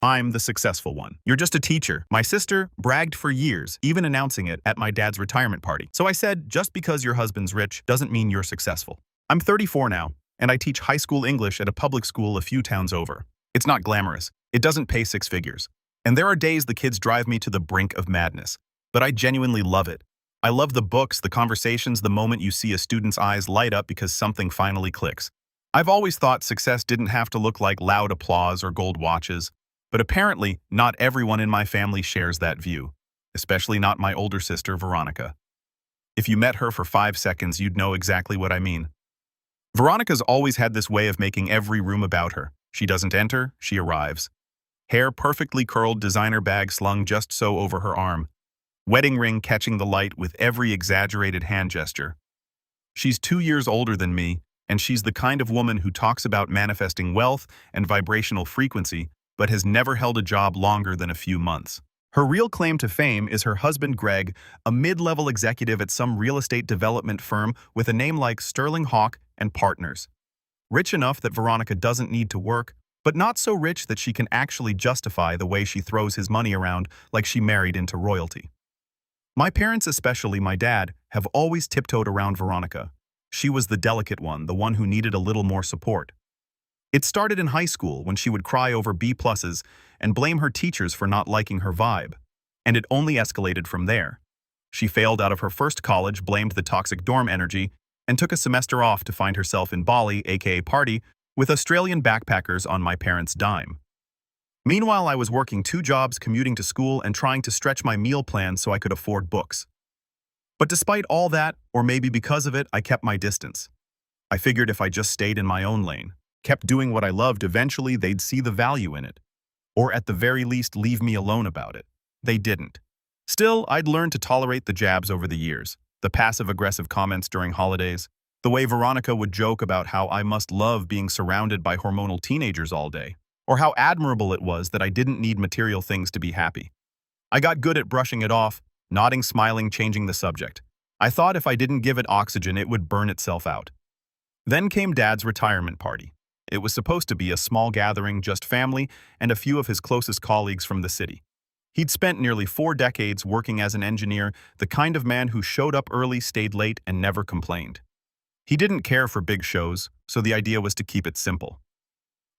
I'm the successful one. You're just a teacher. My sister bragged for years, even announcing it at my dad's retirement party. So I said, just because your husband's rich doesn't mean you're successful. I'm 34 now, and I teach high school English at a public school a few towns over. It's not glamorous. It doesn't pay six figures. And there are days the kids drive me to the brink of madness. But I genuinely love it. I love the books, the conversations, the moment you see a student's eyes light up because something finally clicks. I've always thought success didn't have to look like loud applause or gold watches. But apparently, not everyone in my family shares that view, especially not my older sister, Veronica. If you met her for 5 seconds, you'd know exactly what I mean. Veronica's always had this way of making every room about her. She doesn't enter, she arrives. Hair perfectly curled, designer bag slung just so over her arm. Wedding ring catching the light with every exaggerated hand gesture. She's 2 years older than me, and she's the kind of woman who talks about manifesting wealth and vibrational frequency, but has never held a job longer than a few months. Her real claim to fame is her husband Greg, a mid-level executive at some real estate development firm with a name like Sterling Hawk and Partners. Rich enough that Veronica doesn't need to work, but not so rich that she can actually justify the way she throws his money around like she married into royalty. My parents, especially my dad, have always tiptoed around Veronica. She was the delicate one, the one who needed a little more support. It started in high school when she would cry over B+s and blame her teachers for not liking her vibe. And it only escalated from there. She failed out of her first college, blamed the toxic dorm energy, and took a semester off to find herself in Bali, aka party, with Australian backpackers on my parents' dime. Meanwhile, I was working 2 jobs, commuting to school, and trying to stretch my meal plan so I could afford books. But despite all that, or maybe because of it, I kept my distance. I figured if I just stayed in my own lane, kept doing what I loved, eventually they'd see the value in it. Or at the very least, leave me alone about it. They didn't. Still, I'd learned to tolerate the jabs over the years, the passive-aggressive comments during holidays, the way Veronica would joke about how I must love being surrounded by hormonal teenagers all day, or how admirable it was that I didn't need material things to be happy. I got good at brushing it off, nodding, smiling, changing the subject. I thought if I didn't give it oxygen, it would burn itself out. Then came Dad's retirement party. It was supposed to be a small gathering, just family and a few of his closest colleagues from the city. He'd spent nearly 4 decades working as an engineer, the kind of man who showed up early, stayed late, and never complained. He didn't care for big shows, so the idea was to keep it simple.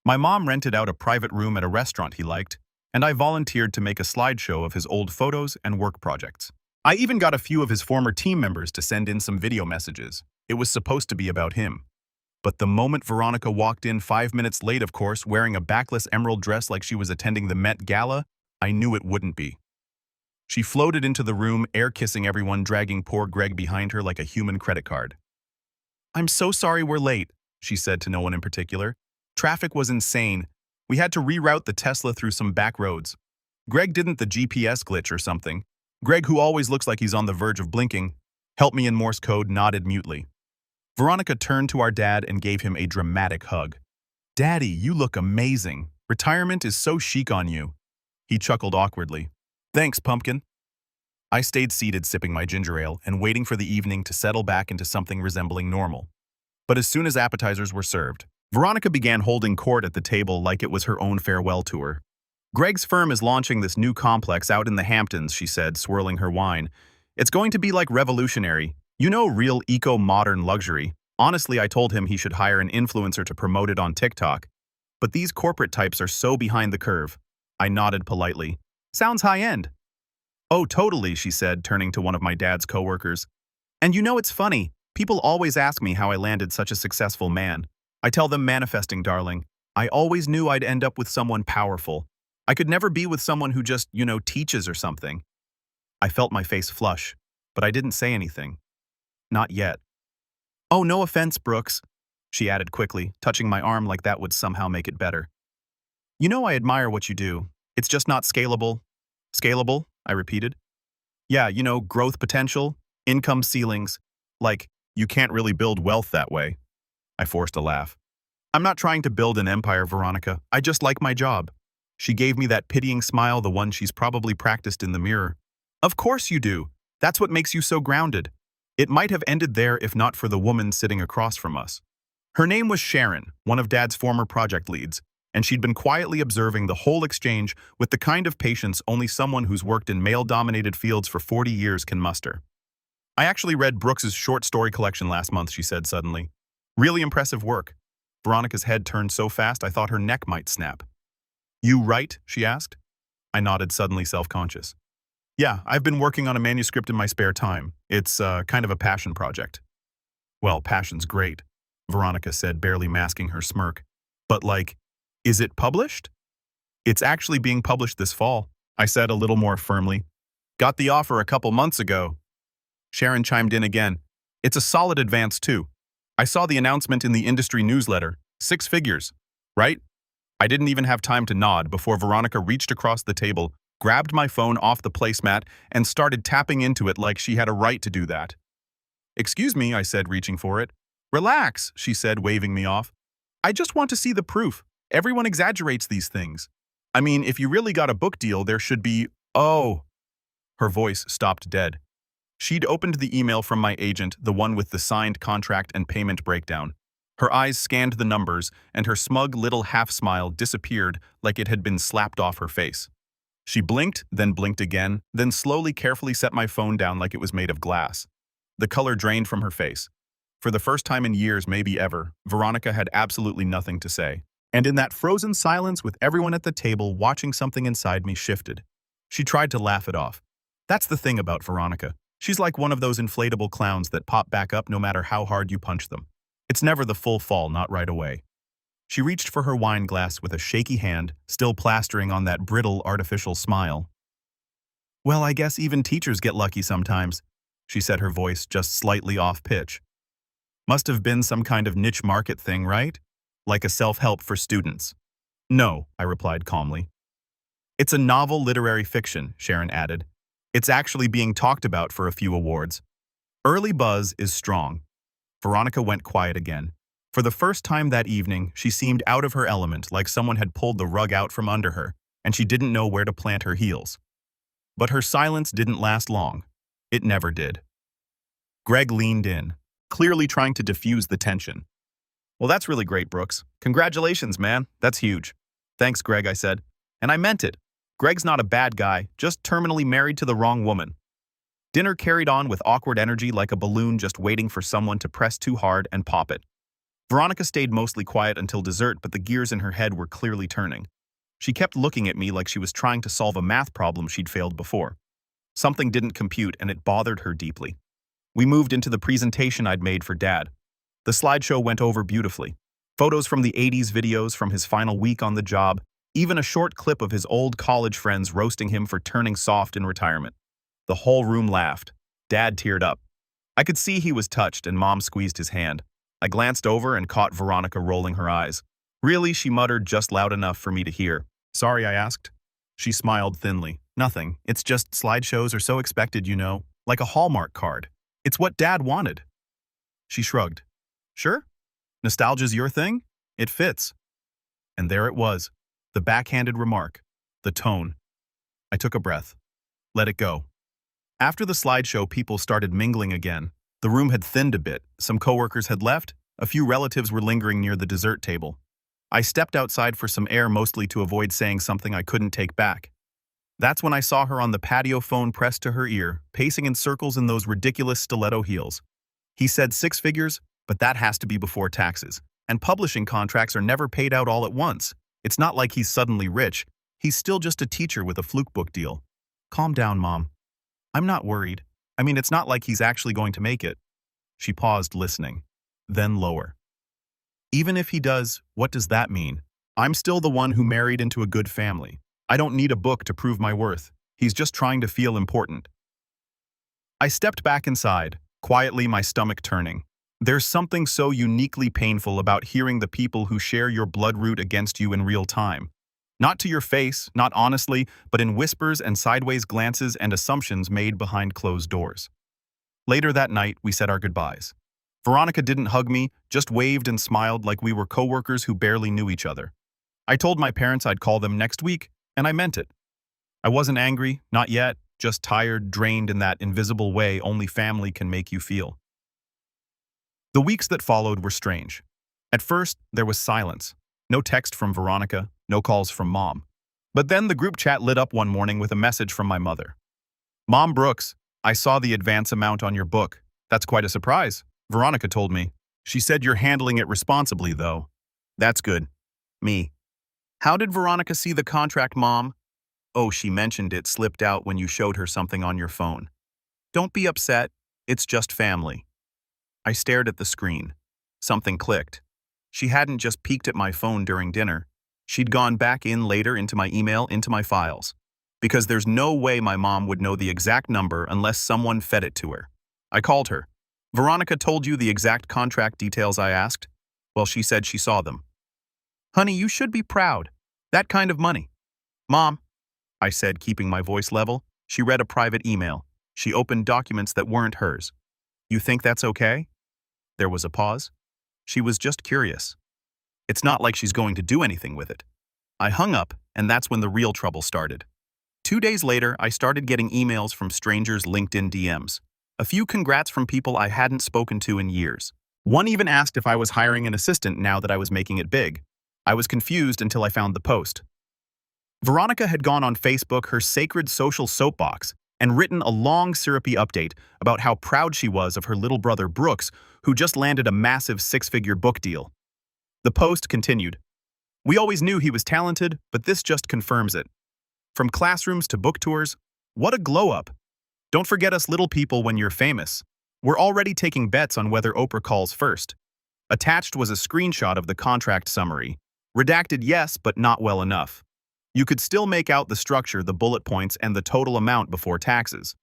My mom rented out a private room at a restaurant he liked, and I volunteered to make a slideshow of his old photos and work projects. I even got a few of his former team members to send in some video messages. It was supposed to be about him. But the moment Veronica walked in 5 minutes late, of course, wearing a backless emerald dress like she was attending the Met Gala, I knew it wouldn't be. She floated into the room, air-kissing everyone, dragging poor Greg behind her like a human credit card. "I'm so sorry we're late," she said to no one in particular. "Traffic was insane. We had to reroute the Tesla through some back roads. Greg didn't the GPS glitch or something. Greg, who always looks like he's on the verge of blinking, helped me in Morse code, nodded mutely." Veronica turned to our dad and gave him a dramatic hug. "Daddy, you look amazing. Retirement is so chic on you." He chuckled awkwardly. "Thanks, pumpkin." I stayed seated sipping my ginger ale and waiting for the evening to settle back into something resembling normal. But as soon as appetizers were served, Veronica began holding court at the table like it was her own farewell tour. "Greg's firm is launching this new complex out in the Hamptons," she said, swirling her wine. "It's going to be like revolutionary. You know, real eco-modern luxury. Honestly, I told him he should hire an influencer to promote it on TikTok. But these corporate types are so behind the curve." I nodded politely. "Sounds high-end." "Oh, totally," she said, turning to one of my dad's coworkers. "And you know, it's funny. People always ask me how I landed such a successful man. I tell them manifesting, darling. I always knew I'd end up with someone powerful. I could never be with someone who just, teaches or something." I felt my face flush, but I didn't say anything. Not yet. "Oh, no offense, Brooks," she added quickly, touching my arm like that would somehow make it better. "You know I admire what you do. It's just not scalable." "Scalable?" I repeated. "Yeah, growth potential, income ceilings. Like, you can't really build wealth that way." I forced a laugh. "I'm not trying to build an empire, Veronica. I just like my job." She gave me that pitying smile, the one she's probably practiced in the mirror. "Of course you do. That's what makes you so grounded." It might have ended there if not for the woman sitting across from us. Her name was Sharon, one of Dad's former project leads. and she'd been quietly observing the whole exchange with the kind of patience only someone who's worked in male-dominated fields for 40 years can muster. "I actually read Brooks's short story collection last month," she said suddenly. "Really impressive work." Veronica's head turned so fast I thought her neck might snap. "You write?" she asked. I nodded, suddenly self-conscious. "Yeah, I've been working on a manuscript in my spare time. It's kind of a passion project." "Well, passion's great," Veronica said, barely masking her smirk. "But is it published?" "It's actually being published this fall," I said a little more firmly. "Got the offer a couple months ago." Sharon chimed in again. "It's a solid advance, too. I saw the announcement in the industry newsletter. 6 figures, right?" I didn't even have time to nod before Veronica reached across the table, grabbed my phone off the placemat, and started tapping into it like she had a right to do that. "Excuse me," I said, reaching for it. "Relax," she said, waving me off. "I just want to see the proof. Everyone exaggerates these things. I mean, if you really got a book deal, there should be—" "Oh." Her voice stopped dead. She'd opened the email from my agent, the one with the signed contract and payment breakdown. Her eyes scanned the numbers, and her smug little half-smile disappeared like it had been slapped off her face. She blinked again, then slowly, carefully set my phone down like it was made of glass. The color drained from her face. For the first time in years, maybe ever, Veronica had absolutely nothing to say. And in that frozen silence with everyone at the table watching, something inside me shifted. She tried to laugh it off. That's the thing about Veronica. She's like one of those inflatable clowns that pop back up no matter how hard you punch them. It's never the full fall, not right away. She reached for her wine glass with a shaky hand, still plastering on that brittle, artificial smile. "Well, I guess even teachers get lucky sometimes," she said, her voice just slightly off-pitch. "Must have been some kind of niche market thing, right? Like a self-help for students." "No," I replied calmly. "It's a novel literary fiction," Sharon added. "It's actually being talked about for a few awards. Early buzz is strong." Veronica went quiet again. For the first time that evening, she seemed out of her element, like someone had pulled the rug out from under her, and she didn't know where to plant her heels. But her silence didn't last long. It never did. Greg leaned in, clearly trying to diffuse the tension. "Well, that's really great, Brooks. Congratulations, man. That's huge." "Thanks, Greg," I said. And I meant it. Greg's not a bad guy, just terminally married to the wrong woman. Dinner carried on with awkward energy like a balloon just waiting for someone to press too hard and pop it. Veronica stayed mostly quiet until dessert, but the gears in her head were clearly turning. She kept looking at me like she was trying to solve a math problem she'd failed before. Something didn't compute, and it bothered her deeply. We moved into the presentation I'd made for Dad. The slideshow went over beautifully. Photos from the 80s, videos from his final week on the job, even a short clip of his old college friends roasting him for turning soft in retirement. The whole room laughed. Dad teared up. I could see he was touched, and Mom squeezed his hand. I glanced over and caught Veronica rolling her eyes. "Really?" she muttered, just loud enough for me to hear. "Sorry," I asked. She smiled thinly. "Nothing. It's just slideshows are so expected, you know. Like a Hallmark card. It's what Dad wanted." She shrugged. "Sure? Nostalgia's your thing? It fits." And there it was. The backhanded remark. The tone. I took a breath. Let it go. After the slideshow, people started mingling again. The room had thinned a bit. Some coworkers had left. A few relatives were lingering near the dessert table. I stepped outside for some air, mostly to avoid saying something I couldn't take back. That's when I saw her on the patio, phone pressed to her ear, pacing in circles in those ridiculous stiletto heels. He said 6 figures, but that has to be before taxes. And publishing contracts are never paid out all at once. It's not like he's suddenly rich. He's still just a teacher with a fluke book deal. "Calm down, Mom. I'm not worried. I mean, it's not like he's actually going to make it." She paused, listening. Then lower. "Even if he does, what does that mean? I'm still the one who married into a good family. I don't need a book to prove my worth. He's just trying to feel important." I stepped back inside, quietly, my stomach turning. There's something so uniquely painful about hearing the people who share your blood root against you in real time. Not to your face, not honestly, but in whispers and sideways glances and assumptions made behind closed doors. Later that night, we said our goodbyes. Veronica didn't hug me, just waved and smiled like we were coworkers who barely knew each other. I told my parents I'd call them next week, and I meant it. I wasn't angry, not yet, just tired, drained in that invisible way only family can make you feel. The weeks that followed were strange. At first, there was silence. No text from Veronica, no calls from Mom. But then the group chat lit up one morning with a message from my mother. Mom Brooks, I saw the advance amount on your book. That's quite a surprise, Veronica told me. She said you're handling it responsibly, though. That's good. Me. How did Veronica see the contract, Mom? Oh, she mentioned it slipped out when you showed her something on your phone. Don't be upset. It's just family. I stared at the screen. Something clicked. She hadn't just peeked at my phone during dinner. She'd gone back in later into my email, into my files. Because there's no way my mom would know the exact number unless someone fed it to her. I called her. Veronica told you the exact contract details I asked? Well, she said she saw them. Honey, you should be proud. That kind of money. Mom, I said, keeping my voice level. She read a private email. She opened documents that weren't hers. You think that's okay? There was a pause. She was just curious. It's not like she's going to do anything with it. I hung up, and that's when the real trouble started. 2 days later, I started getting emails from strangers' LinkedIn DMs. A few congrats from people I hadn't spoken to in years. One even asked if I was hiring an assistant now that I was making it big. I was confused until I found the post. Veronica had gone on Facebook, her sacred social soapbox, and written a long, syrupy update about how proud she was of her little brother Brooks, who just landed a massive 6-figure book deal. The post continued. We always knew he was talented, but this just confirms it. From classrooms to book tours, what a glow-up. Don't forget us little people when you're famous. We're already taking bets on whether Oprah calls first. Attached was a screenshot of the contract summary. Redacted, yes, but not well enough. You could still make out the structure, the bullet points, and the total amount before taxes.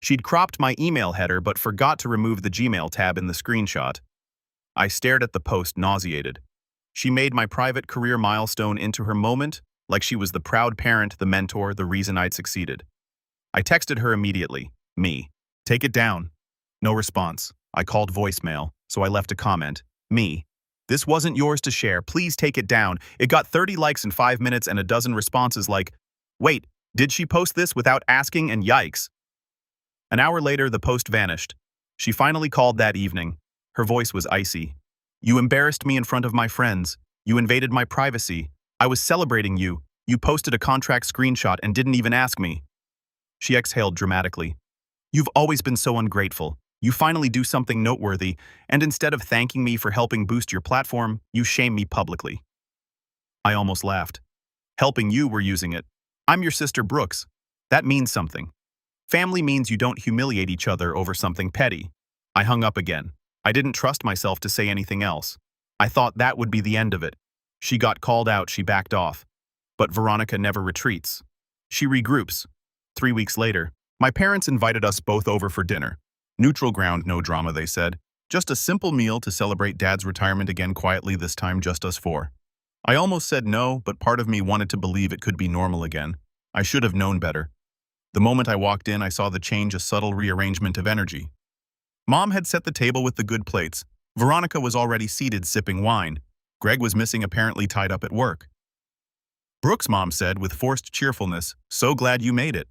She'd cropped my email header but forgot to remove the Gmail tab in the screenshot. I stared at the post, nauseated. She made my private career milestone into her moment, like she was the proud parent, the mentor, the reason I'd succeeded. I texted her immediately. Me. Take it down. No response. I called voicemail, so I left a comment. Me. This wasn't yours to share. Please take it down. It got 30 likes in 5 minutes and a dozen responses like, wait, did she post this without asking? And yikes. An hour later, the post vanished. She finally called that evening. Her voice was icy. You embarrassed me in front of my friends. You invaded my privacy. I was celebrating you. You posted a contract screenshot and didn't even ask me. She exhaled dramatically. You've always been so ungrateful. You finally do something noteworthy, and instead of thanking me for helping boost your platform, you shame me publicly. I almost laughed. Helping you, we're using it. I'm your sister Brooks. That means something. Family means you don't humiliate each other over something petty. I hung up again. I didn't trust myself to say anything else. I thought that would be the end of it. She got called out, she backed off. But Veronica never retreats. She regroups. 3 weeks later, my parents invited us both over for dinner. Neutral ground, no drama, they said. Just a simple meal to celebrate Dad's retirement again quietly, this time just us four. I almost said no, but part of me wanted to believe it could be normal again. I should have known better. The moment I walked in, I saw the change, a subtle rearrangement of energy. Mom had set the table with the good plates. Veronica was already seated, sipping wine. Greg was missing, apparently tied up at work. Brooks, Mom said with forced cheerfulness, so glad you made it.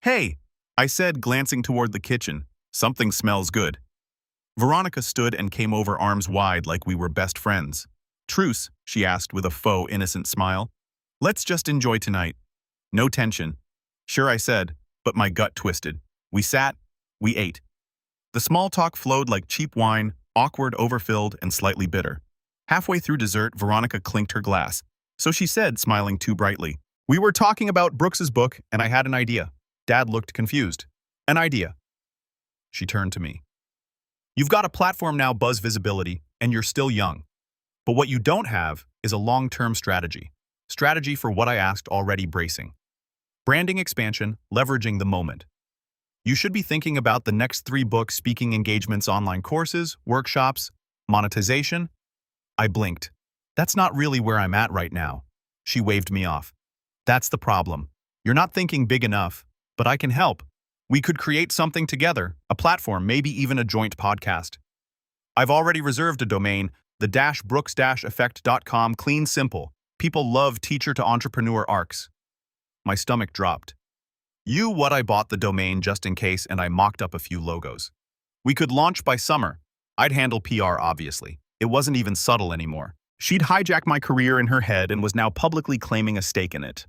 Hey, I said, glancing toward the kitchen. Something smells good. Veronica stood and came over, arms wide, like we were best friends. Truce, she asked with a faux innocent smile. Let's just enjoy tonight. No tension. Sure, I said, but my gut twisted. We sat, we ate. The small talk flowed like cheap wine, awkward, overfilled, and slightly bitter. Halfway through dessert, Veronica clinked her glass. So she said, smiling too brightly. We were talking about Brooks's book, and I had an idea. Dad looked confused. An idea. She turned to me. You've got a platform now, buzz visibility, and you're still young. But what you don't have is a long-term strategy. Strategy for what I asked, already bracing. Branding expansion, leveraging the moment. You should be thinking about the next 3 books, speaking engagements, online courses, workshops, monetization. I blinked. That's not really where I'm at right now. She waved me off. That's the problem. You're not thinking big enough. But I can help. We could create something together, a platform, maybe even a joint podcast. I've already reserved a domain, the-brooks-effect.com, clean, simple. People love teacher to entrepreneur arcs. My stomach dropped. What I bought the domain just in case, and I mocked up a few logos. We could launch by summer. I'd handle PR, obviously. It wasn't even subtle anymore. She'd hijacked my career in her head and was now publicly claiming a stake in it.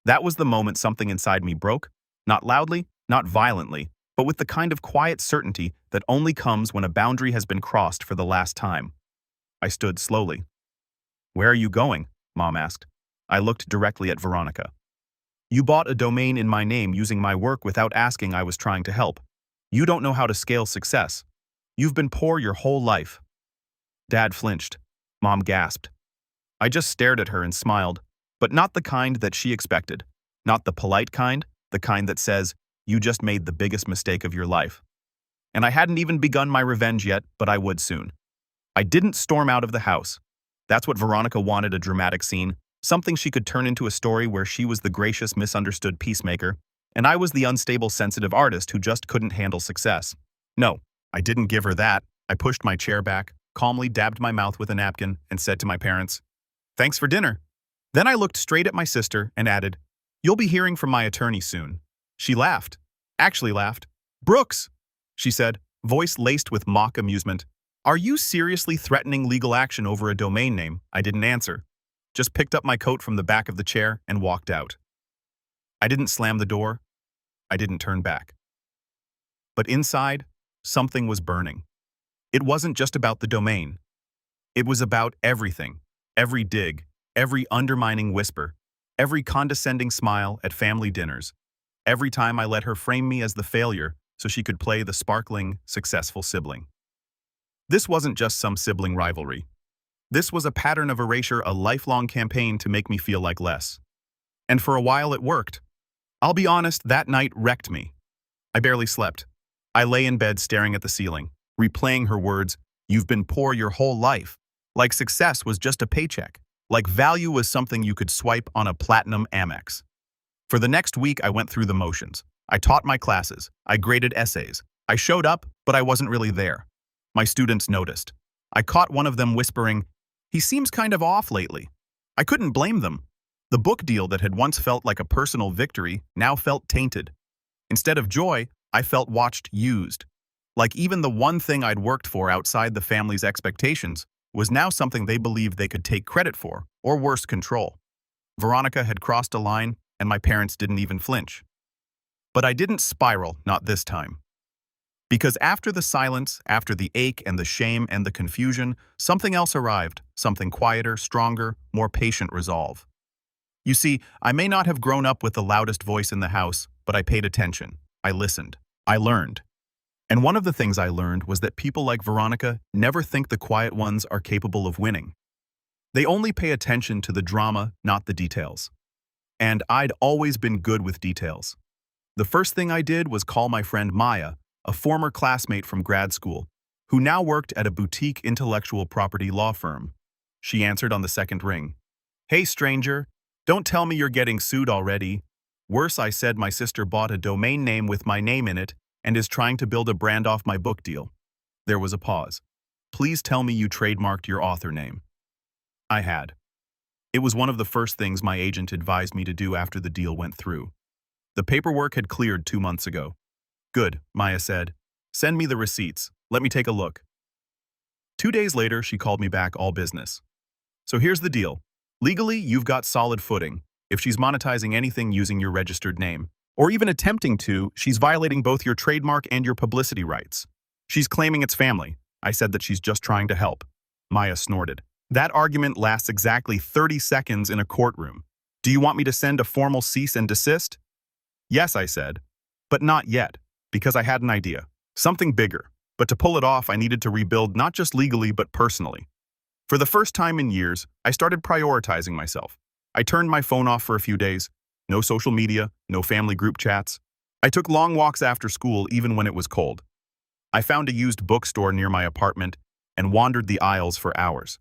That was the moment something inside me broke, not loudly, not violently, but with the kind of quiet certainty that only comes when a boundary has been crossed for the last time. I stood slowly. "Where are you going?" Mom asked. I looked directly at Veronica. "You bought a domain in my name using my work without asking. I was trying to help. You don't know how to scale success. You've been poor your whole life." Dad flinched. Mom gasped. I just stared at her and smiled, but not the kind that she expected. Not the polite kind, the kind that says, "You just made the biggest mistake of your life." And I hadn't even begun my revenge yet, but I would soon. I didn't storm out of the house. That's what Veronica wanted, a dramatic scene, something she could turn into a story where she was the gracious, misunderstood peacemaker, and I was the unstable, sensitive artist who just couldn't handle success. No, I didn't give her that. I pushed my chair back, calmly dabbed my mouth with a napkin, and said to my parents, "Thanks for dinner." Then I looked straight at my sister and added, "You'll be hearing from my attorney soon." She laughed. Actually laughed. "Brooks," she said, voice laced with mock amusement, "are you seriously threatening legal action over a domain name?" I didn't answer. Just picked up my coat from the back of the chair and walked out. I didn't slam the door. I didn't turn back. But inside, something was burning. It wasn't just about the domain. It was about everything. Every dig, every undermining whisper, every condescending smile at family dinners, every time I let her frame me as the failure so she could play the sparkling, successful sibling. This wasn't just some sibling rivalry. This was a pattern of erasure, a lifelong campaign to make me feel like less. And for a while it worked. I'll be honest, that night wrecked me. I barely slept. I lay in bed staring at the ceiling, replaying her words, "You've been poor your whole life," like success was just a paycheck, like value was something you could swipe on a platinum Amex. For the next week, I went through the motions. I taught my classes. I graded essays. I showed up, but I wasn't really there. My students noticed. I caught one of them whispering, "He seems kind of off lately." I couldn't blame them. The book deal that had once felt like a personal victory now felt tainted. Instead of joy, I felt watched, used. Like even the one thing I'd worked for outside the family's expectations was now something they believed they could take credit for, or worse, control. Veronica had crossed a line, and my parents didn't even flinch. But I didn't spiral, not this time. Because after the silence, after the ache and the shame and the confusion, something else arrived, something quieter, stronger, more patient resolve. You see, I may not have grown up with the loudest voice in the house, but I paid attention. I listened. I learned. And one of the things I learned was that people like Veronica never think the quiet ones are capable of winning. They only pay attention to the drama, not the details. And I'd always been good with details. The first thing I did was call my friend Maya, a former classmate from grad school, who now worked at a boutique intellectual property law firm. She answered on the second ring. "Hey, stranger, don't tell me you're getting sued already." Worse, I said, my sister bought a domain name with my name in it and is trying to build a brand off my book deal. There was a pause. "Please tell me you trademarked your author name." I had. It was one of the first things my agent advised me to do after the deal went through. The paperwork had cleared 2 months ago. "Good," Maya said. "Send me the receipts. Let me take a look." 2 days later, she called me back, all business. "So here's the deal. Legally, you've got solid footing. If she's monetizing anything using your registered name, or even attempting to, she's violating both your trademark and your publicity rights. She's claiming it's family." I said that she's just trying to help. Maya snorted. "That argument lasts exactly 30 seconds in a courtroom. Do you want me to send a formal cease and desist?" "Yes," I said. But not yet, because I had an idea. Something bigger. But to pull it off, I needed to rebuild not just legally, but personally. For the first time in years, I started prioritizing myself. I turned my phone off for a few days. No social media, no family group chats. I took long walks after school even when it was cold. I found a used bookstore near my apartment and wandered the aisles for hours.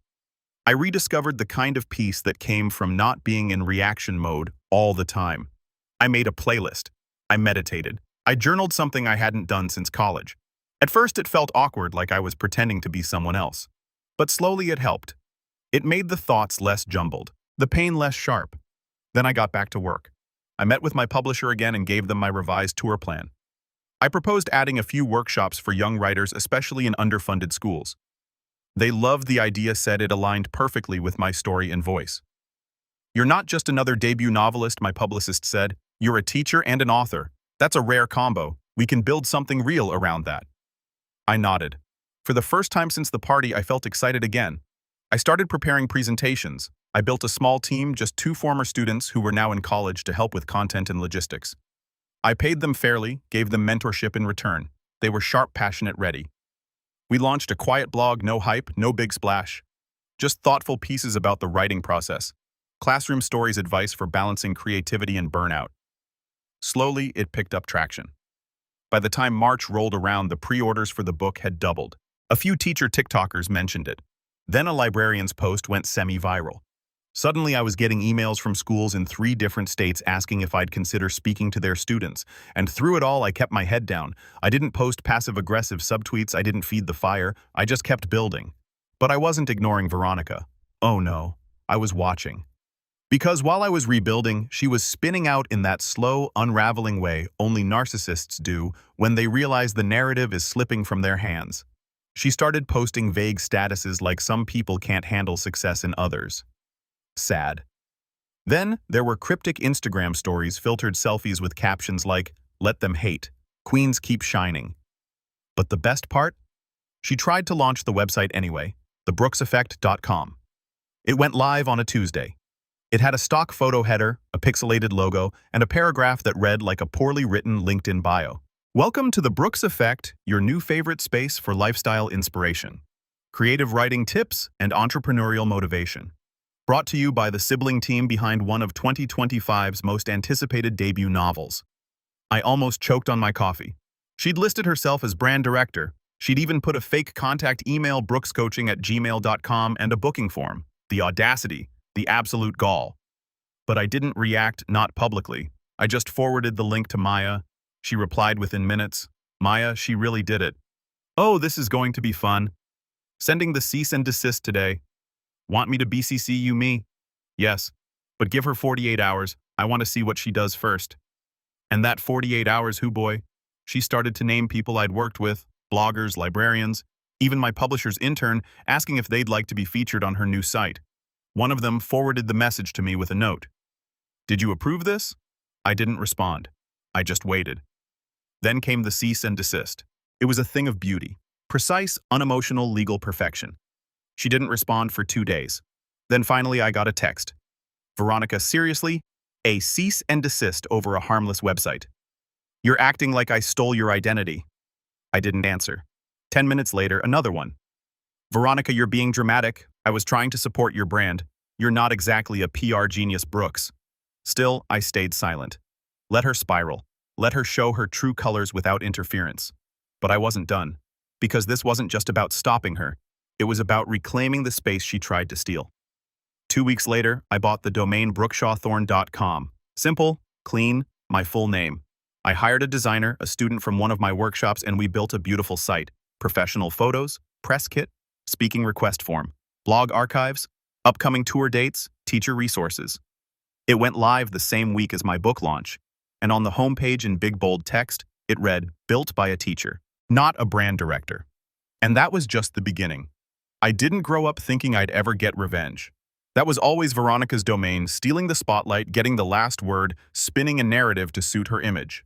I rediscovered the kind of peace that came from not being in reaction mode all the time. I made a playlist. I meditated. I journaled, something I hadn't done since college. At first it felt awkward, like I was pretending to be someone else. But slowly it helped. It made the thoughts less jumbled, the pain less sharp. Then I got back to work. I met with my publisher again and gave them my revised tour plan. I proposed adding a few workshops for young writers, especially in underfunded schools. They loved the idea, said it aligned perfectly with my story and voice. You're not just another debut novelist, my publicist said. You're a teacher and an author. That's a rare combo. We can build something real around that. I nodded. For the first time since the party, I felt excited again. I started preparing presentations. I built a small team, just 2 former students who were now in college, to help with content and logistics. I paid them fairly, gave them mentorship in return. They were sharp, passionate, ready. We launched a quiet blog, no hype, no big splash. Just thoughtful pieces about the writing process. Classroom stories, advice for balancing creativity and burnout. Slowly, it picked up traction. By the time March rolled around, the pre-orders for the book had doubled. A few teacher TikTokers mentioned it. Then a librarian's post went semi-viral. Suddenly, I was getting emails from schools in 3 different states asking if I'd consider speaking to their students. And through it all, I kept my head down. I didn't post passive-aggressive subtweets. I didn't feed the fire. I just kept building. But I wasn't ignoring Veronica. Oh no, I was watching. Because while I was rebuilding, she was spinning out in that slow, unraveling way only narcissists do when they realize the narrative is slipping from their hands. She started posting vague statuses like some people can't handle success in others. Sad. Then there were cryptic Instagram stories, filtered selfies with captions like, "Let them hate. Queens keep shining." But the best part? She tried to launch the website anyway, thebrookseffect.com. It went live on a Tuesday. It had a stock photo header, a pixelated logo, and a paragraph that read like a poorly written LinkedIn bio. Welcome to the Brooks Effect, your new favorite space for lifestyle inspiration, creative writing tips, and entrepreneurial motivation. Brought to you by the sibling team behind one of 2025's most anticipated debut novels. I almost choked on my coffee. She'd listed herself as brand director. She'd even put a fake contact email, brookscoaching@gmail.com, and a booking form. The audacity. The absolute gall. But I didn't react, not publicly. I just forwarded the link to Maya. She replied within minutes. Maya, she really did it. Oh, this is going to be fun. Sending the cease and desist today. Want me to BCC you me? Yes, but give her 48 hours. I want to see what she does first. And that 48 hours, hoo boy. She started to name people I'd worked with, bloggers, librarians, even my publisher's intern, asking if they'd like to be featured on her new site. One of them forwarded the message to me with a note. Did you approve this? I didn't respond. I just waited. Then came the cease and desist. It was a thing of beauty. Precise, unemotional, legal perfection. She didn't respond for 2 days. Then finally I got a text. Veronica, seriously? A cease and desist over a harmless website. You're acting like I stole your identity. I didn't answer. 10 minutes later, another one. Veronica, you're being dramatic. I was trying to support your brand. You're not exactly a PR genius, Brooks. Still, I stayed silent. Let her spiral. Let her show her true colors without interference. But I wasn't done. Because this wasn't just about stopping her. It was about reclaiming the space she tried to steal. 2 weeks later, I bought the domain brookshawthorne.com. Simple, clean, my full name. I hired a designer, a student from one of my workshops, and we built a beautiful site. Professional photos, press kit, speaking request form, blog archives, upcoming tour dates, teacher resources. It went live the same week as my book launch, and on the homepage in big bold text, it read, "Built by a teacher, not a brand director." And that was just the beginning. I didn't grow up thinking I'd ever get revenge. That was always Veronica's domain, stealing the spotlight, getting the last word, spinning a narrative to suit her image.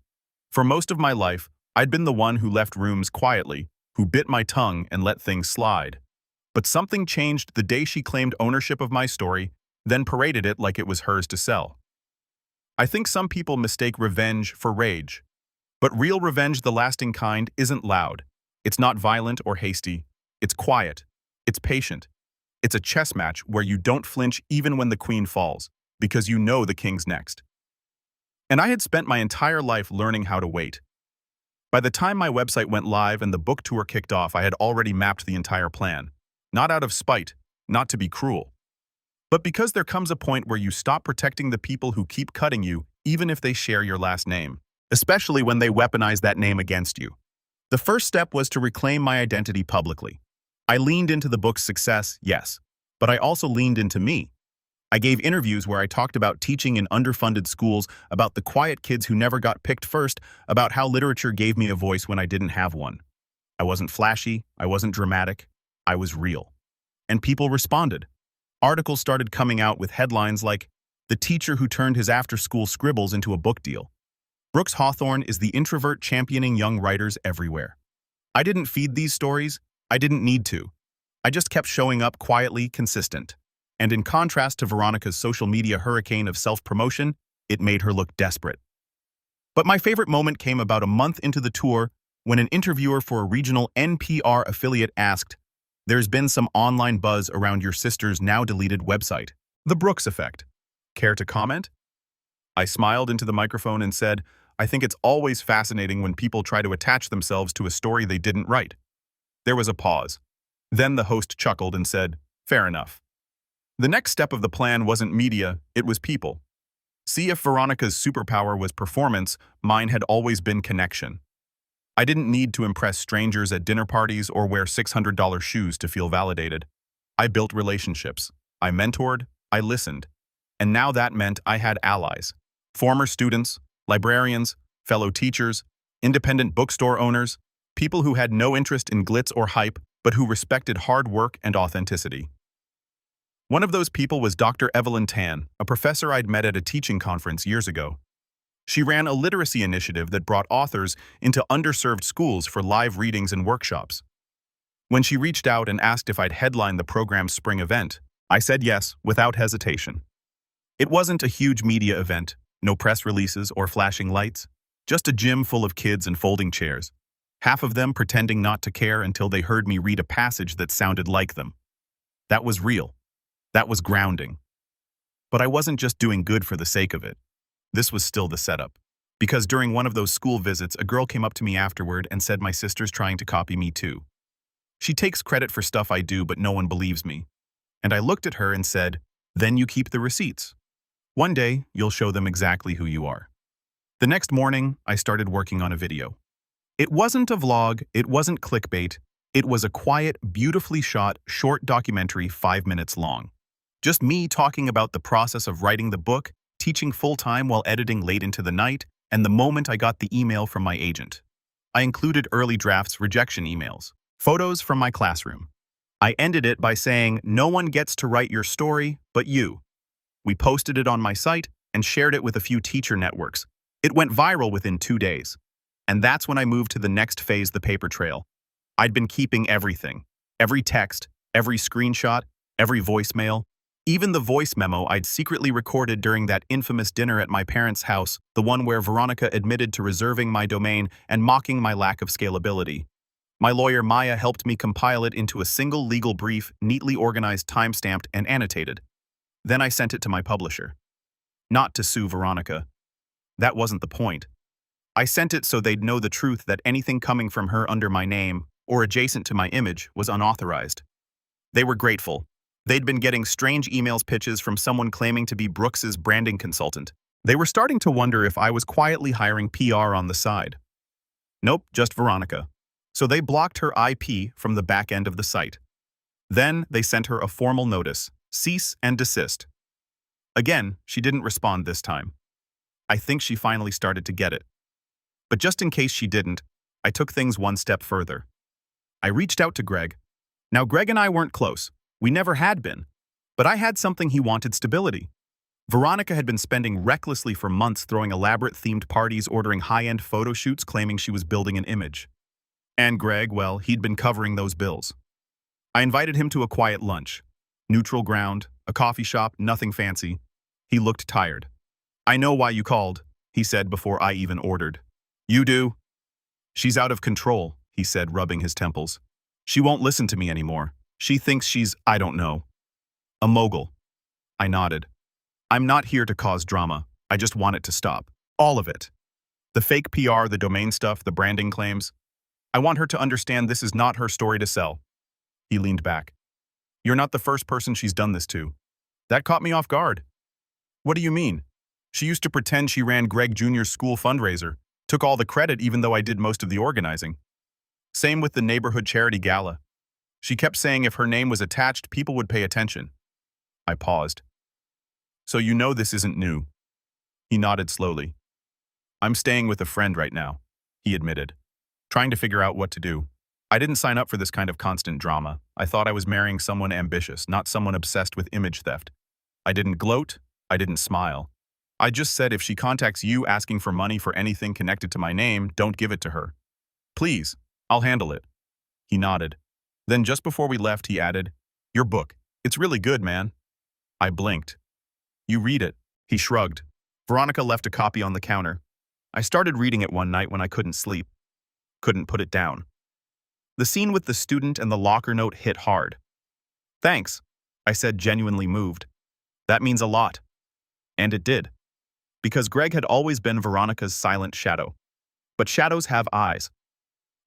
For most of my life, I'd been the one who left rooms quietly, who bit my tongue and let things slide. But something changed the day she claimed ownership of my story, then paraded it like it was hers to sell. I think some people mistake revenge for rage. But real revenge, the lasting kind, isn't loud. It's not violent or hasty. It's quiet. It's patient. It's a chess match where you don't flinch even when the queen falls, because you know the king's next. And I had spent my entire life learning how to wait. By the time my website went live and the book tour kicked off, I had already mapped the entire plan. Not out of spite, not to be cruel. But because there comes a point where you stop protecting the people who keep cutting you, even if they share your last name, especially when they weaponize that name against you. The first step was to reclaim my identity publicly. I leaned into the book's success, yes, but I also leaned into me. I gave interviews where I talked about teaching in underfunded schools, about the quiet kids who never got picked first, about how literature gave me a voice when I didn't have one. I wasn't flashy, I wasn't dramatic, I was real. and people responded. Articles started coming out with headlines like, "The teacher who turned his after-school scribbles into a book deal." Brooks Hawthorne is the introvert championing young writers everywhere. I didn't feed these stories. I didn't need to. I just kept showing up quietly, consistent. And in contrast to Veronica's social media hurricane of self-promotion, it made her look desperate. But my favorite moment came about a month into the tour when an interviewer for a regional NPR affiliate asked, "There's been some online buzz around your sister's now-deleted website, The Brooks Effect. Care to comment?" I smiled into the microphone and said, "I think it's always fascinating when people try to attach themselves to a story they didn't write." There was a pause. Then the host chuckled and said, "Fair enough." The next step of the plan wasn't media, it was people. See, if Veronica's superpower was performance, mine had always been connection. I didn't need to impress strangers at dinner parties or wear $600 shoes to feel validated. I built relationships. I mentored. I listened. And now that meant I had allies. Former students, librarians, fellow teachers, independent bookstore owners, people who had no interest in glitz or hype, but who respected hard work and authenticity. One of those people was Dr. Evelyn Tan, a professor I'd met at a teaching conference years ago. She ran a literacy initiative that brought authors into underserved schools for live readings and workshops. When she reached out and asked if I'd headline the program's spring event, I said yes, without hesitation. It wasn't a huge media event, no press releases or flashing lights, just a gym full of kids and folding chairs, half of them pretending not to care until they heard me read a passage that sounded like them. That was real. That was grounding. But I wasn't just doing good for the sake of it. This was still the setup. Because during one of those school visits, a girl came up to me afterward and said my sister's trying to copy me too. She takes credit for stuff I do, but no one believes me. And I looked at her and said, "Then you keep the receipts. One day, you'll show them exactly who you are." The next morning, I started working on a video. It wasn't a vlog, it wasn't clickbait, it was a quiet, beautifully shot, short documentary 5 minutes long. Just me talking about the process of writing the book, teaching full-time while editing late into the night, and the moment I got the email from my agent. I included early drafts, rejection emails, photos from my classroom. I ended it by saying, "No one gets to write your story, but you." We posted it on my site and shared it with a few teacher networks. It went viral within 2 days. And that's when I moved to the next phase, the paper trail. I'd been keeping everything. Every text, every screenshot, every voicemail, even the voice memo I'd secretly recorded during that infamous dinner at my parents' house, the one where Veronica admitted to reserving my domain and mocking my lack of scalability. My lawyer Maya helped me compile it into a single legal brief, neatly organized, time-stamped, and annotated. Then I sent it to my publisher. Not to sue Veronica. That wasn't the point. I sent it so they'd know the truth, that anything coming from her under my name or adjacent to my image was unauthorized. They were grateful. They'd been getting strange emails pitches from someone claiming to be Brooks's branding consultant. They were starting to wonder if I was quietly hiring PR on the side. Nope, just Veronica. So they blocked her IP from the back end of the site. Then they sent her a formal notice, cease and desist. Again, she didn't respond this time. I think she finally started to get it. But just in case she didn't, I took things one step further. I reached out to Greg. Now, Greg and I weren't close. We never had been. But I had something he wanted: stability. Veronica had been spending recklessly for months, throwing elaborate themed parties, ordering high-end photo shoots, claiming she was building an image. And Greg, well, he'd been covering those bills. I invited him to a quiet lunch. Neutral ground, a coffee shop, nothing fancy. He looked tired. "I know why you called," he said before I even ordered. "You do?" "She's out of control," he said, rubbing his temples. "She won't listen to me anymore. She thinks she's, I don't know, a mogul." I nodded. "I'm not here to cause drama. I just want it to stop. All of it. The fake PR, the domain stuff, the branding claims. I want her to understand this is not her story to sell." He leaned back. "You're not the first person she's done this to." That caught me off guard. "What do you mean?" "She used to pretend she ran Greg Jr.'s school fundraiser, took all the credit even though I did most of the organizing. Same with the neighborhood charity gala. She kept saying if her name was attached, people would pay attention." I paused. "So you know this isn't new?" He nodded slowly. "I'm staying with a friend right now," he admitted, trying to figure out what to do. I didn't sign up for this kind of constant drama. I thought I was marrying someone ambitious, not someone obsessed with image theft. I didn't gloat. I didn't smile. I just said if she contacts you asking for money for anything connected to my name, don't give it to her. Please, I'll handle it. He nodded. Then just before we left, he added, "Your book. It's really good, man." I blinked. "You read it." He shrugged. Veronica left a copy on the counter. I started reading it one night when I couldn't sleep. Couldn't put it down. The scene with the student and the locker note hit hard. "Thanks," I said, genuinely moved. "That means a lot." And it did. Because Greg had always been Veronica's silent shadow. But shadows have eyes.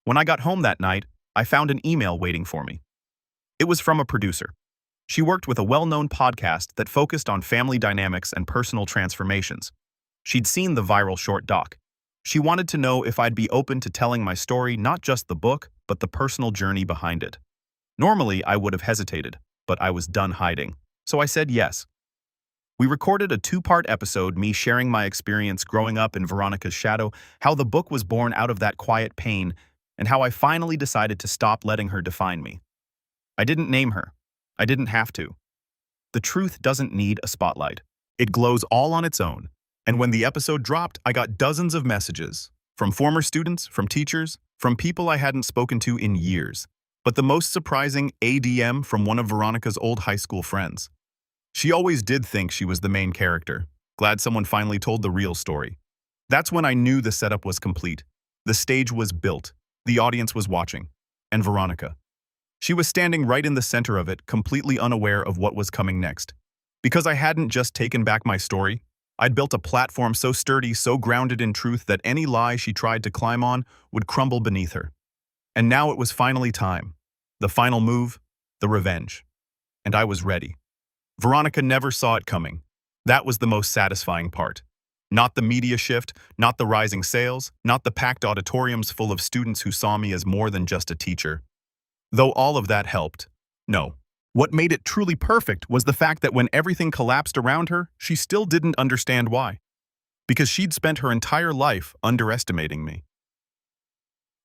When I got home that night, I found an email waiting for me. It was from a producer. She worked with a well-known podcast that focused on family dynamics and personal transformations. She'd seen the viral short doc. She wanted to know if I'd be open to telling my story, not just the book, but the personal journey behind it. Normally, I would have hesitated, but I was done hiding, so I said yes. We recorded a 2-part episode, me sharing my experience growing up in Veronica's shadow, how the book was born out of that quiet pain, and how I finally decided to stop letting her define me. I didn't name her. I didn't have to. The truth doesn't need a spotlight. It glows all on its own. And when the episode dropped, I got dozens of messages. From former students, from teachers, from people I hadn't spoken to in years. But the most surprising, a DM from one of Veronica's old high school friends. She always did think she was the main character. Glad someone finally told the real story. That's when I knew the setup was complete. The stage was built. The audience was watching. And Veronica. She was standing right in the center of it, completely unaware of what was coming next. Because I hadn't just taken back my story, I'd built a platform so sturdy, so grounded in truth that any lie she tried to climb on would crumble beneath her. And now it was finally time. The final move, the revenge. And I was ready. Veronica never saw it coming. That was the most satisfying part. Not the media shift, not the rising sales, not the packed auditoriums full of students who saw me as more than just a teacher. Though all of that helped. No. What made it truly perfect was the fact that when everything collapsed around her, she still didn't understand why. Because she'd spent her entire life underestimating me.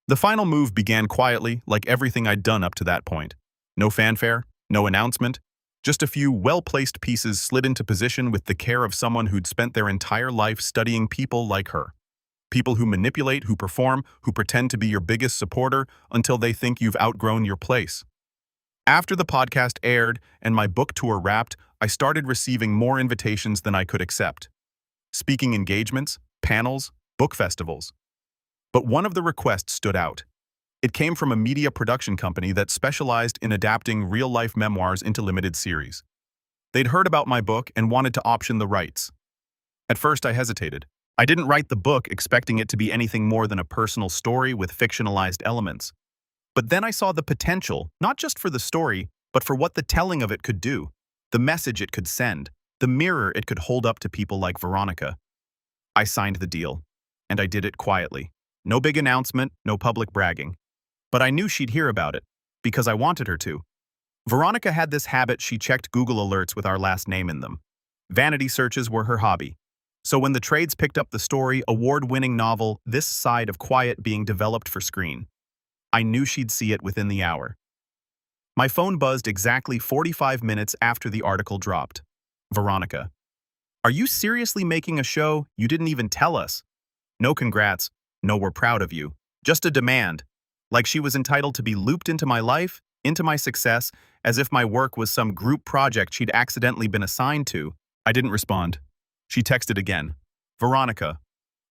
The final move began quietly, like everything I'd done up to that point. No fanfare, no announcement, just a few well-placed pieces slid into position with the care of someone who'd spent their entire life studying people like her. People who manipulate, who perform, who pretend to be your biggest supporter until they think you've outgrown your place. After the podcast aired and my book tour wrapped, I started receiving more invitations than I could accept. Speaking engagements, panels, book festivals. But one of the requests stood out. It came from a media production company that specialized in adapting real-life memoirs into limited series. They'd heard about my book and wanted to option the rights. At first, I hesitated. I didn't write the book expecting it to be anything more than a personal story with fictionalized elements. But then I saw the potential, not just for the story, but for what the telling of it could do, the message it could send, the mirror it could hold up to people like Veronica. I signed the deal, and I did it quietly. No big announcement, no public bragging. But I knew she'd hear about it, because I wanted her to. Veronica had this habit: she checked Google alerts with our last name in them. Vanity searches were her hobby. So when the trades picked up the story, award-winning novel, This Side of Quiet being developed for screen, I knew she'd see it within the hour. My phone buzzed exactly 45 minutes after the article dropped. Veronica. "Are you seriously making a show? You didn't even tell us." No congrats. No, we're proud of you. Just a demand. Like she was entitled to be looped into my life, into my success, as if my work was some group project she'd accidentally been assigned to. I didn't respond. She texted again. "Veronica,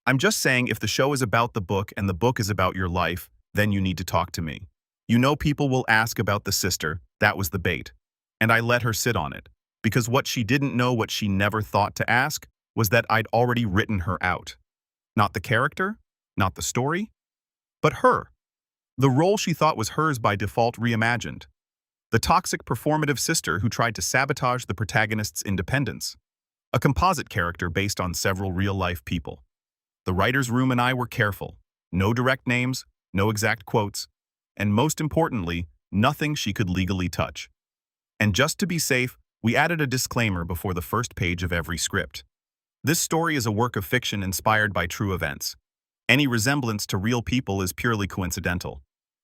I'm just saying if the show is about the book and the book is about your life, then you need to talk to me. You know people will ask about the sister." That was the bait. And I let her sit on it. Because what she didn't know, what she never thought to ask, was that I'd already written her out. Not the character, not the story, but her. The role she thought was hers by default reimagined. The toxic performative sister who tried to sabotage the protagonist's independence. A composite character based on several real-life people. The writer's room and I were careful. No direct names, no exact quotes, and most importantly, nothing she could legally touch. And just to be safe, we added a disclaimer before the first page of every script. This story is a work of fiction inspired by true events. Any resemblance to real people is purely coincidental.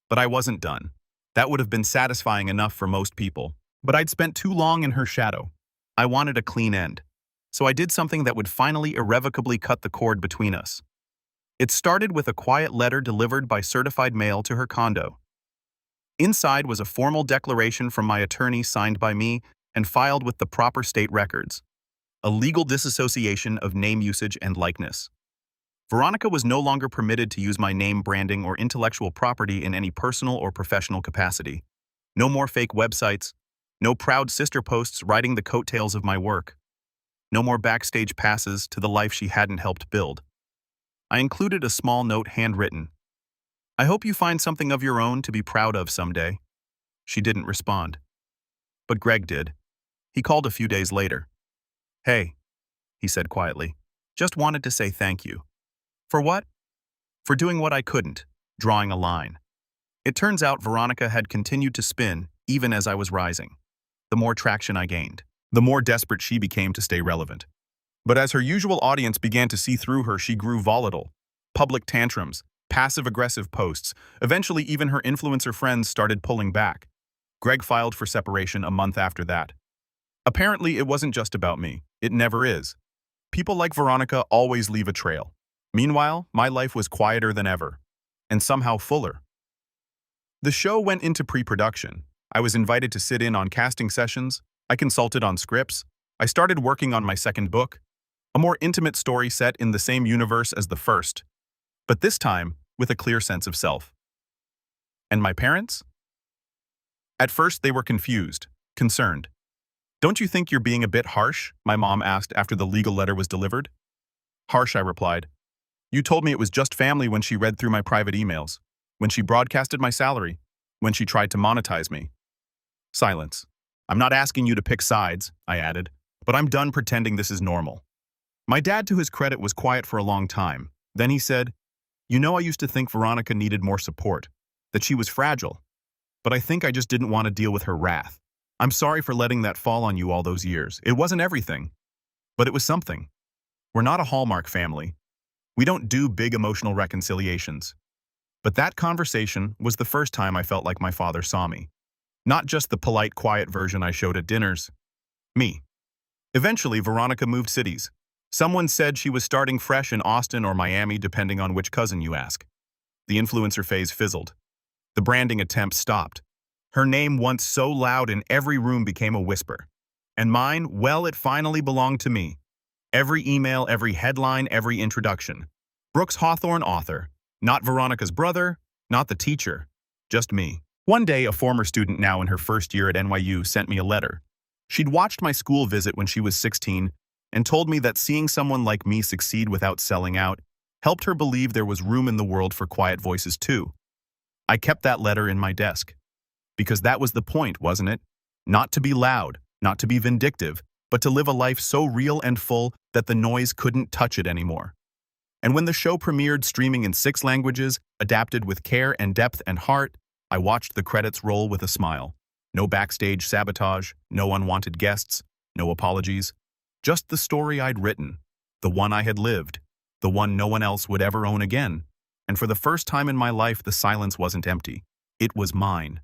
But I wasn't done. That would have been satisfying enough for most people. But I'd spent too long in her shadow. I wanted a clean end. So I did something that would finally irrevocably cut the cord between us. It started with a quiet letter delivered by certified mail to her condo. Inside was a formal declaration from my attorney signed by me and filed with the proper state records. A legal disassociation of name usage and likeness. Veronica was no longer permitted to use my name, branding, or intellectual property in any personal or professional capacity. No more fake websites. No proud sister posts riding the coattails of my work. No more backstage passes to the life she hadn't helped build. I included a small note handwritten. I hope you find something of your own to be proud of someday. She didn't respond. But Greg did. He called a few days later. Hey, he said quietly. Just wanted to say thank you. For what? For doing what I couldn't, drawing a line. It turns out Veronica had continued to spin even as I was rising. The more traction I gained, the more desperate she became to stay relevant. But as her usual audience began to see through her, she grew volatile. Public tantrums, passive-aggressive posts, eventually even her influencer friends started pulling back. Greg filed for separation a month after that. Apparently, it wasn't just about me. It never is. People like Veronica always leave a trail. Meanwhile, my life was quieter than ever, and somehow fuller. The show went into pre-production. I was invited to sit in on casting sessions. I consulted on scripts. I started working on my second book, a more intimate story set in the same universe as the first, but this time with a clear sense of self. And my parents? At first, they were confused, concerned. Don't you think you're being a bit harsh? My mom asked after the legal letter was delivered. Harsh, I replied. You told me it was just family when she read through my private emails, when she broadcasted my salary, when she tried to monetize me. Silence. I'm not asking you to pick sides, I added, but I'm done pretending this is normal. My dad, to his credit, was quiet for a long time. Then he said, You know, I used to think Veronica needed more support, that she was fragile, but I think I just didn't want to deal with her wrath. I'm sorry for letting that fall on you all those years. It wasn't everything, but it was something. We're not a Hallmark family. We don't do big emotional reconciliations. But that conversation was the first time I felt like my father saw me. Not just the polite, quiet version I showed at dinners. Me. Eventually, Veronica moved cities. Someone said she was starting fresh in Austin or Miami, depending on which cousin you ask. The influencer phase fizzled. The branding attempts stopped. Her name, once so loud in every room, became a whisper. And mine, well, it finally belonged to me. Every email, every headline, every introduction. Brooks Hawthorne, author. Not Veronica's brother, not the teacher. Just me. One day, a former student now in her first year at NYU sent me a letter. She'd watched my school visit when she was 16 and told me that seeing someone like me succeed without selling out helped her believe there was room in the world for quiet voices too. I kept that letter in my desk. Because that was the point, wasn't it? Not to be loud, not to be vindictive, but to live a life so real and full that the noise couldn't touch it anymore. And when the show premiered, streaming in 6 languages, adapted with care and depth and heart, I watched the credits roll with a smile. No backstage sabotage, no unwanted guests, no apologies. Just the story I'd written, the one I had lived, the one no one else would ever own again. And for the first time in my life, the silence wasn't empty. It was mine.